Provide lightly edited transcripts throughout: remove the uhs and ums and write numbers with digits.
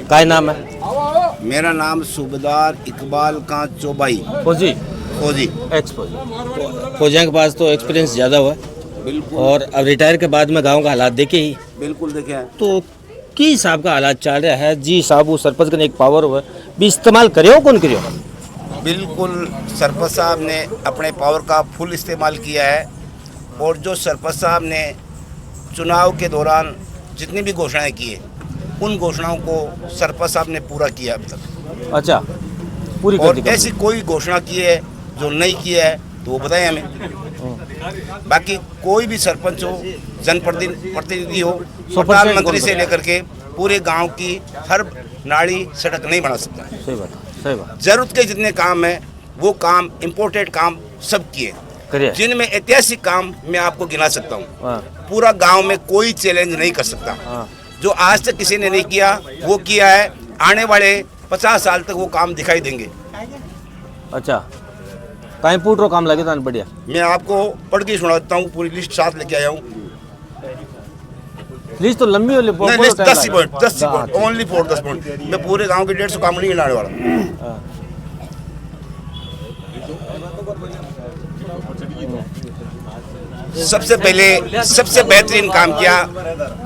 काय नाम है? मेरा नाम सूबेदार इकबाल का चौबाई फौजी, फौजी। एक्स फौजी। फौजियों के पास तो एक्सपीरियंस ज़्यादा हुआ है बिल्कुल और अब रिटायर के बाद में गांव का हालात देखे ही बिल्कुल देखे हैं। तो की हिसाब का हालात चल रहा है जी साहब। वो सरपंच का एक पावर हुआ भी इस्तेमाल करियो कौन करियो? बिल्कुल सरपंच साहब ने अपने पावर का फुल इस्तेमाल किया है और जो सरपंच साहब ने चुनाव के दौरान जितनी भी घोषणाएं की है उन घोषणाओं को सरपंच साहब ने पूरा किया अब तक। अच्छा, पूरी कर और दी। ऐसी कोई घोषणा की है जो नहीं किया है तो वो बताएं हमें। बाकी कोई भी सरपंच हो, जनप्रतिनिधि हो, प्रधानमंत्री से लेकर के पूरे गांव की हर नाली सड़क नहीं बना सकता। सही बात, सही बात। जरूरत के जितने काम है वो काम, इम्पोर्टेड काम सब किए, जिनमें ऐतिहासिक काम मैं आपको गिना सकता हूँ। पूरा गांव में कोई चैलेंज नहीं कर सकता। जो आज तक किसी ने नहीं किया वो किया है। आने वाले 50 साल तक वो काम दिखाई देंगे। अच्छा, कहीं पूट रो काम लगे तो बढ़िया। मैं आपको पढ़ के सुनाता हूँ, पूरी लिस्ट साथ लेके आया हूँ। लिस्ट तो लंबी हो, नहीं, 10 पॉइंट ओनली फॉर 10 पॉइंट। मैं पूरे गांव के 150 काम नहीं गिनाने वाला। सबसे पहले सबसे बेहतरीन काम किया,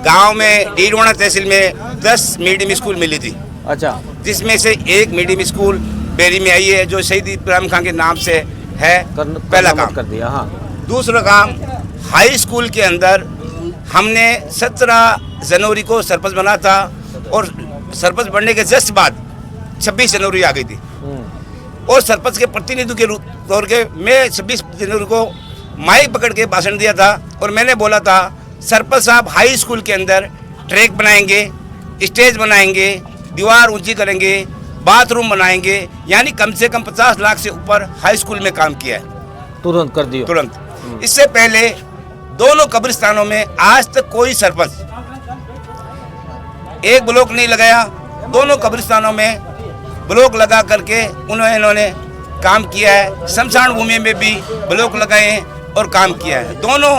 गांव में डीडवाना तहसील में 10 मीडियम स्कूल मिली थी। अच्छा, जिसमें से एक मीडियम स्कूल बेरी में आई है जो शहीद इब्राहिम खान के नाम से है। पहला काम कर दिया। हाँ। दूसरा काम, हाई स्कूल के अंदर हमने 17 जनवरी को सरपंच बना था और सरपंच बनने के जस्ट बाद 26 जनवरी आ गई थी और सरपंच के प्रतिनिधि के तौर के मैं 26 जनवरी को माइक पकड़ के भाषण दिया था और मैंने बोला था सरपंच साहब हाई स्कूल के अंदर ट्रैक बनाएंगे, स्टेज बनाएंगे, दीवार ऊंची करेंगे, बाथरूम बनाएंगे, यानी कम से कम 50 लाख से ऊपर हाई स्कूल में काम किया है। तुरंत कर दिया, तुरंत। इससे पहले दोनों कब्रिस्तानों में आज तक कोई सरपंच एक ब्लॉक नहीं लगाया। दोनों कब्रिस्तानों में ब्लॉक लगा करके उन्होंने काम किया है। शमशान भूमि में भी ब्लॉक लगाए और काम किया है। दोनों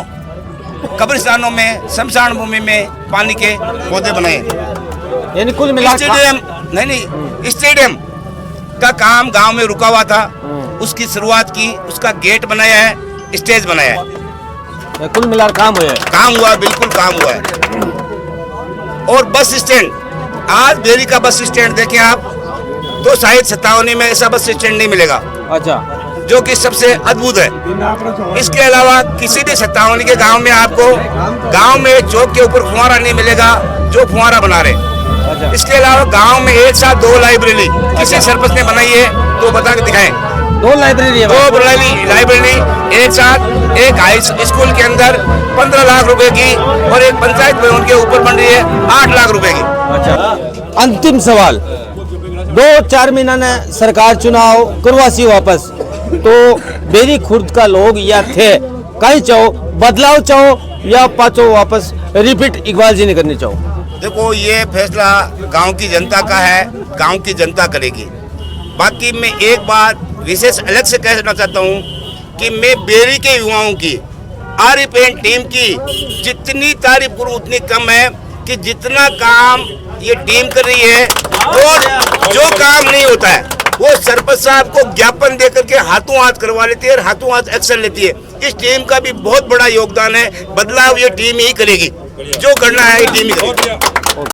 कब्रिस्तानों में, शमशान भूमि में पानी के पौधे बनाए। यानी कुल मिला स्टेडियम नहीं, स्टेडियम का काम गांव में रुका हुआ था, उसकी शुरुआत की, उसका गेट बनाया है, स्टेज बनाया है। कुल मिला काम हुआ है। काम हुआ, बिल्कुल काम हुआ है। और बस स्टैंड, आज बेरी का बस स्टैंड देखें आप तो शायद 57 में ऐसा बस स्टैंड नहीं मिलेगा। अच्छा, जो कि सबसे अद्भुत है। इसके अलावा किसी भी 57 के गांव में आपको गांव में चौक के ऊपर फुहारा नहीं मिलेगा जो फुहारा बना रहे। अच्छा। इसके अलावा गांव में एक साथ 2 लाइब्रेरी किसी सरपंच ने बनाई है तो बता के दिखाएं। 2 लाइब्रेरी है। 2 लाइब्रेरी एक साथ, एक हाई स्कूल के अंदर 15 लाख रुपए की और एक पंचायत भवन के ऊपर बन रही है 8 लाख रुपए की। अच्छा, अंतिम सवाल, 2-4 महीना ने सरकार चुनाव करवासी वापस, तो बेरी खुर्द का लोग या थे कहीं चाहो बदलाव चाहो या पाचो वापस रिपीट इकबाल जी ने करनी चाहो? देखो, ये फैसला गांव की जनता का है, गांव की जनता करेगी। बाकी मैं एक बात विशेष अलग से कहना चाहता हूँ कि मैं बेरी के युवाओं की, आरपीएन टीम की जितनी तारीफ करूँ उतनी कम है कि जितना काम ये टीम कर रही है और जो काम नहीं होता है वो सरपंच साहब को ज्ञापन देकर के हाथों हाथ करवा लेती है और हाथों हाथ एक्शन लेती है। इस टीम का भी बहुत बड़ा योगदान है। बदलाव ये टीम ही करेगी, जो करना है ये टीम ही करेगी।